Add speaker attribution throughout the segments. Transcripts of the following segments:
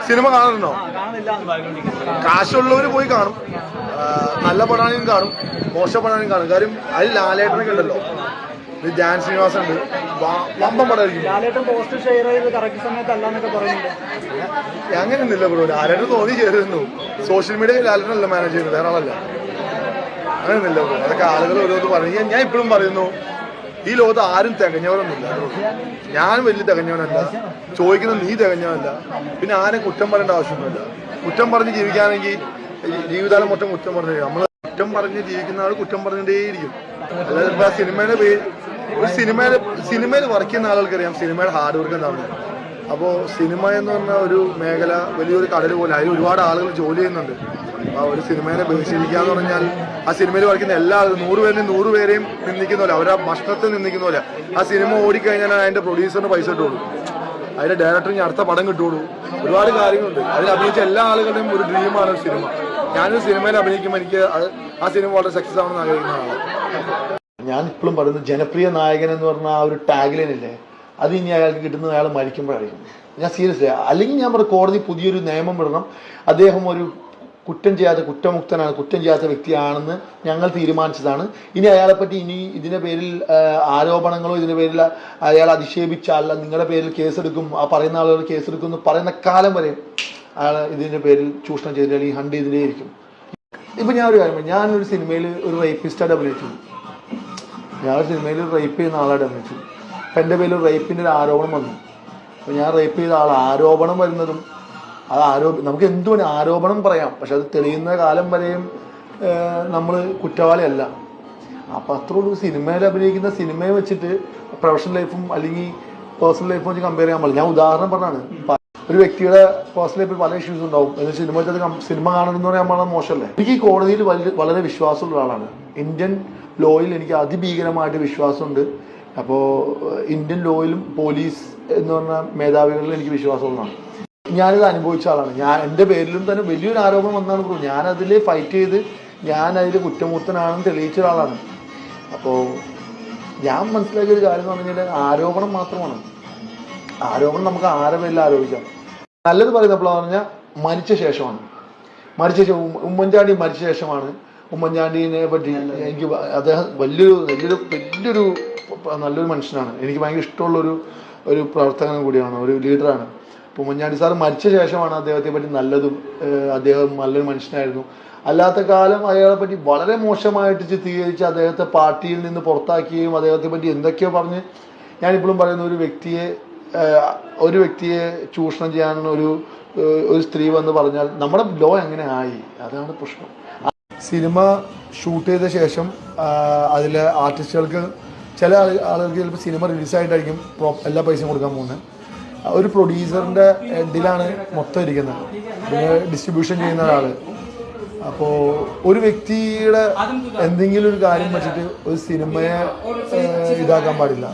Speaker 1: Cinema കാണുന്നുണ്ടോ? കാശുള്ളവർ പോയി കാണും. നല്ല പടാനും കാണും, മോശം പടാനും കാണും. കാര്യം അതിൽ ലാലേട്ടനൊക്കെ ഉണ്ടല്ലോ, ജാൻ ശ്രീനിവാസൻ ഉണ്ട്, വമ്പം പടമായിരിക്കും. അങ്ങനെയൊന്നുമില്ല ബ്രോ, ലാലേട്ടൻ തോന്നി ചേരുന്നു. സോഷ്യൽ മീഡിയയിൽ ലാലേട്ടനല്ല മാനേജ് ചെയ്യുന്നത്, വേറെ ആളല്ല. അങ്ങനെയൊന്നുമില്ല ബ്രോ, അതൊക്കെ ആളുകൾ ഓരോന്ന് പറയും. ഞാൻ ഇപ്പോഴും പറയുന്നു, ഈ ലോകത്ത് ആരും തികഞ്ഞവരൊന്നുമില്ല. ഞാൻ വലിയ തികഞ്ഞവനല്ല, ചോദിക്കുന്നത് നീ തികഞ്ഞവനല്ല. പിന്നെ ആരെ കുറ്റം പറയേണ്ട ആവശ്യമൊന്നുമില്ല. കുറ്റം പറഞ്ഞ് ജീവിക്കുകയാണെങ്കിൽ ജീവിതകാലം മൊത്തം കുറ്റം പറഞ്ഞു. നമ്മൾ കുറ്റം പറഞ്ഞ് ജീവിക്കുന്ന ആൾ കുറ്റം പറഞ്ഞിട്ടേയിരിക്കും. അതായത് ഇപ്പൊ സിനിമയുടെ ഒരു സിനിമയിൽ വർക്ക് ചെയ്യുന്ന ആളുകൾക്കറിയാം സിനിമയുടെ ഹാർഡ് വർക്ക് എന്താണ്. അപ്പോൾ സിനിമ എന്ന് പറഞ്ഞ ഒരു മേഖല വലിയൊരു കടൽ പോലെ, അതിൽ ഒരുപാട് ആളുകൾ ജോലി ചെയ്യുന്നുണ്ട്. ആ ഒരു സിനിമയെ ബഹിഷ്കരിക്കുക എന്ന് പറഞ്ഞാൽ ആ സിനിമയിൽ വരയ്ക്കുന്ന എല്ലാ 100 പേരെയും നിന്ദിക്കുന്ന പോലെ, അവരാ ഭക്ഷണത്തെ നിന്ദിക്കുന്ന പോലെ. ആ സിനിമ ഓടിക്കഴിഞ്ഞാൽ അതിന്റെ പ്രൊഡ്യൂസറിന് പൈസ കിട്ടുള്ളൂ, അതിന്റെ ഡയറക്ടറിന് അടുത്ത പടം കിട്ടുള്ളൂ. ഒരുപാട് കാര്യങ്ങളുണ്ട്. അതിൽ അഭിനയിച്ച എല്ലാ ആളുകളുടെയും ഒരു ഡ്രീമാണ് ഒരു സിനിമ. ഞാനൊരു സിനിമയിൽ അഭിനയിക്കുമ്പോൾ എനിക്ക് ആ സിനിമ വളരെ സക്സസ് ആവണമെന്ന് ആഗ്രഹിക്കുന്ന ആളാണ്. ഞാൻ ഇപ്പോഴും പറയുന്നത്, ജനപ്രിയ നായകൻ എന്ന് പറഞ്ഞ ആ ഒരു ടാഗ്ലൈനില്ലേ, അത് ഇനി അയാൾക്ക് കിട്ടുന്നത് അയാൾ മരിക്കുമ്പോഴായിരിക്കും. ഞാൻ സീരിയസ്ലി, അല്ലെങ്കിൽ ഞാൻ പറയും കോടതി പുതിയൊരു നിയമം വിടണം. അദ്ദേഹം ഒരു കുറ്റം ചെയ്യാത്ത, കുറ്റമുക്തനാണ്, കുറ്റം ചെയ്യാത്ത വ്യക്തിയാണെന്ന് ഞങ്ങൾ തീരുമാനിച്ചതാണ്. ഇനി അയാളെപ്പറ്റി ഇതിന്റെ പേരിൽ ആരോപണങ്ങളോ ഇതിന്റെ പേരിൽ അയാൾ അധിക്ഷേപിച്ചാൽ നിങ്ങളുടെ പേരിൽ കേസെടുക്കും, ആ പറയുന്ന ആളുകൾ കേസെടുക്കും എന്ന് പറയുന്ന കാലം വരെ അയാൾ ഇതിന്റെ പേരിൽ ചൂഷണം ചെയ്തിട്ട് അല്ലെങ്കിൽ ഹണ്ട് ചെയ്തിട്ടേയിരിക്കും. ഇപ്പൊ ഞാൻ ഒരു കാര്യം, ഞാനൊരു സിനിമയിൽ ഒരു റേപ്പിസ്റ്റായിട്ട് അഭിനയിച്ചു. ഞാനൊരു സിനിമയിൽ റേപ്പ് ചെയ്യുന്ന ആളായിട്ട് അഭിനയിച്ചു. അപ്പം എൻ്റെ പേരിൽ റേപ്പിൻ്റെ ഒരു ആരോപണം വന്നു. അപ്പോൾ ഞാൻ റേപ്പ് ചെയ്ത ആൾ, ആരോപണം വരുന്നതും അത് നമുക്ക് എന്തുകൊണ്ട് ആരോപണം പറയാം, പക്ഷെ അത് തെളിയുന്ന കാലം വരെയും നമ്മൾ കുറ്റവാളിയല്ല. അപ്പം അത്രയുള്ളൂ. സിനിമയിൽ അഭിനയിക്കുന്ന സിനിമയെ വെച്ചിട്ട് പ്രൊഫഷണൽ ലൈഫും അല്ലെങ്കിൽ പേഴ്സണൽ ലൈഫും വെച്ച് കമ്പയർ ചെയ്യാൻ പാടില്ല. ഞാൻ ഉദാഹരണം പറഞ്ഞാണ്, ഒരു വ്യക്തിയുടെ പേഴ്സണൽ ലൈഫിൽ പല ഇഷ്യൂസ് ഉണ്ടാവും. എന്ന് സിനിമ കാണണമെന്ന് പറയാൻ പാടാൻ മോശമല്ലേ. എനിക്ക് ഈ കോടതിയിൽ വളരെ വിശ്വാസമുള്ള ഒരാളാണ്. ഇന്ത്യൻ ലോയിൽ എനിക്ക് അതിഭീകരമായിട്ട് വിശ്വാസമുണ്ട്. അപ്പോൾ ഇന്ത്യൻ ലോയിലും പോലീസ് എന്ന് പറഞ്ഞ മേധാവികളിലും എനിക്ക് വിശ്വാസമുള്ളതാണ്. ഞാനിത് അനുഭവിച്ച ആളാണ്. എൻ്റെ പേരിലും തന്നെ വലിയൊരു ആരോപണം വന്നാണ് ബ്രോ. ഞാനതിൽ ഫൈറ്റ് ചെയ്ത് ഞാനതിൽ കുറ്റമുക്തനാണെന്ന് തെളിയിച്ച ഒരാളാണ്. അപ്പോൾ ഞാൻ മനസ്സിലാക്കിയ ഒരു കാര്യം എന്ന് പറഞ്ഞു കഴിഞ്ഞാൽ ആരോപണം മാത്രമാണ്. ആരോപണം നമുക്ക് ആരെ പേരിൽ ആരോപിക്കാം. നല്ലത് പറയുന്നപ്പോഴെന്ന് പറഞ്ഞാൽ മരിച്ച ശേഷമാണ്. ഉമ്മൻചാണ്ടി മരിച്ച ശേഷമാണ്. ഉമ്മൻചാണ്ടിനെ പറ്റി എനിക്ക് അദ്ദേഹം വലിയൊരു നല്ലൊരു മനുഷ്യനാണ്. എനിക്ക് ഭയങ്കര ഇഷ്ടമുള്ളൊരു പ്രവർത്തകനും കൂടിയാണ്, ഒരു ലീഡറാണ്. അപ്പോൾ ഉമ്മൻചാണ്ടി സാർ മരിച്ച ശേഷമാണ് അദ്ദേഹത്തെ പറ്റി നല്ലതും, അദ്ദേഹം നല്ലൊരു മനുഷ്യനായിരുന്നു. അല്ലാത്ത കാലം അയാളെ പറ്റി വളരെ മോശമായിട്ട് ചിത്രീകരിച്ച് അദ്ദേഹത്തെ പാർട്ടിയിൽ നിന്ന് പുറത്താക്കുകയും അദ്ദേഹത്തെ പറ്റി എന്തൊക്കെയോ പറഞ്ഞ്, ഞാനിപ്പോഴും പറയുന്ന ഒരു വ്യക്തിയെ ചൂഷണം ചെയ്യാൻ ഒരു സ്ത്രീ വന്ന് പറഞ്ഞാൽ നമ്മുടെ ലോ എങ്ങനെ ആയി? അതാണ് പ്രശ്നം. സിനിമ ഷൂട്ട് ചെയ്ത ശേഷം അതിലെ ആർട്ടിസ്റ്റുകൾക്ക്, ചില ആളുകൾക്ക് ചിലപ്പോൾ സിനിമ റിലീസായിട്ടായിരിക്കും എല്ലാ പൈസയും കൊടുക്കാൻ പോകുന്നത്. ഒരു പ്രൊഡ്യൂസറിൻ്റെ ഹെഡിലാണ് മൊത്തം ഇരിക്കുന്നത്, പിന്നെ ഡിസ്ട്രിബ്യൂഷൻ ചെയ്യുന്ന ഒരാൾ. അപ്പോൾ ഒരു വ്യക്തിയുടെ എന്തെങ്കിലും ഒരു കാര്യം വെച്ചിട്ട് ഒരു സിനിമയെ ഇതാക്കാൻ പാടില്ല.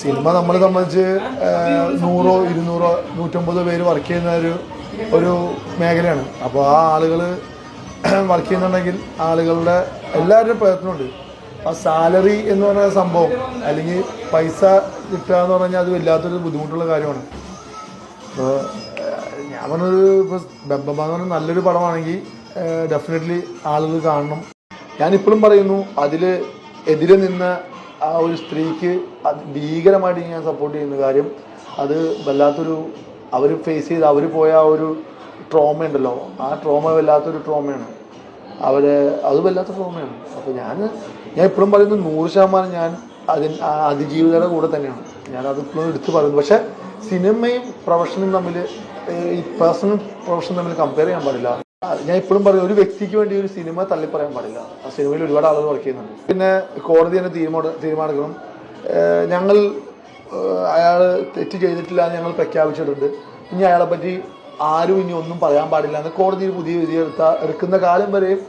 Speaker 1: സിനിമ നമ്മളെ സംബന്ധിച്ച് 100, 200, 150 പേര് വർക്ക് ചെയ്യുന്ന ഒരു മേഖലയാണ്. അപ്പോൾ ആ ആളുകൾ വർക്ക് ചെയ്യുന്നുണ്ടെങ്കിൽ ആളുകളുടെ എല്ലാവരുടെയും പ്രയത്നമുണ്ട്. ആ സാലറി എന്ന് പറഞ്ഞ സംഭവം അല്ലെങ്കിൽ പൈസ കിട്ടുക എന്ന് പറഞ്ഞാൽ അത് വല്ലാത്തൊരു ബുദ്ധിമുട്ടുള്ള കാര്യമാണ്. അപ്പോൾ ഞാൻ പറഞ്ഞൊരു ഇപ്പോൾ ബെമ്പമ്മ എന്ന് പറഞ്ഞാൽ നല്ലൊരു പടമാണെങ്കിൽ ഡെഫിനറ്റ്ലി ആളുകൾ കാണണം. ഞാനിപ്പോഴും പറയുന്നു, എതിരെ നിന്ന ആ ഒരു സ്ത്രീക്ക് ഭീകരമായിട്ട് ഞാൻ സപ്പോർട്ട് ചെയ്യുന്ന കാര്യം, അത് വല്ലാത്തൊരു അവർ ഫേസ് ചെയ്ത് അവർ പോയ ആ ഒരു ട്രോമ ഉണ്ടല്ലോ, ആ ട്രോമ വല്ലാത്തൊരു ട്രോമയാണ്. അത് വല്ലാത്ത ട്രോമയാണ്. അപ്പോൾ ഞാൻ ഇപ്പോഴും പറയുന്നത് 100% ഞാൻ അതിജീവിതയുടെ കൂടെ തന്നെയാണ്. ഞാനതിപ്പോഴും എടുത്ത് പറയുന്നു. പക്ഷേ സിനിമയും പ്രൊഫഷനും തമ്മിൽ, ഈ പേഴ്സണൽ പ്രൊഫഷനും തമ്മിൽ കമ്പയർ ചെയ്യാൻ പാടില്ല. ഞാൻ ഇപ്പോഴും പറയും, ഒരു വ്യക്തിക്ക് വേണ്ടി ഒരു സിനിമ തള്ളി പറയാൻ പാടില്ല. ആ സിനിമയിൽ ഒരുപാട് ആളുകൾ വർക്ക് ചെയ്യുന്നുണ്ട്. പിന്നെ കോടതി തന്നെ തീരുമാനിക്കണം. അയാൾ തെറ്റ് ചെയ്തിട്ടില്ല എന്ന് ഞങ്ങൾ പ്രഖ്യാപിച്ചിട്ടുണ്ട്. ഇനി അയാളെ പറ്റി ആരും ഇനി ഒന്നും പറയാൻ പാടില്ല എന്ന് കോടതി പുതിയ വിധി എടുക്കുന്ന കാലം വരെയും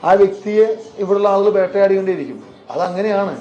Speaker 1: ആ വ്യക്തിയെ ഇവിടെയുള്ള ആളുകൾ വേട്ടയാടിക്കൊണ്ടേയിരിക്കും. അതങ്ങനെയാണ്.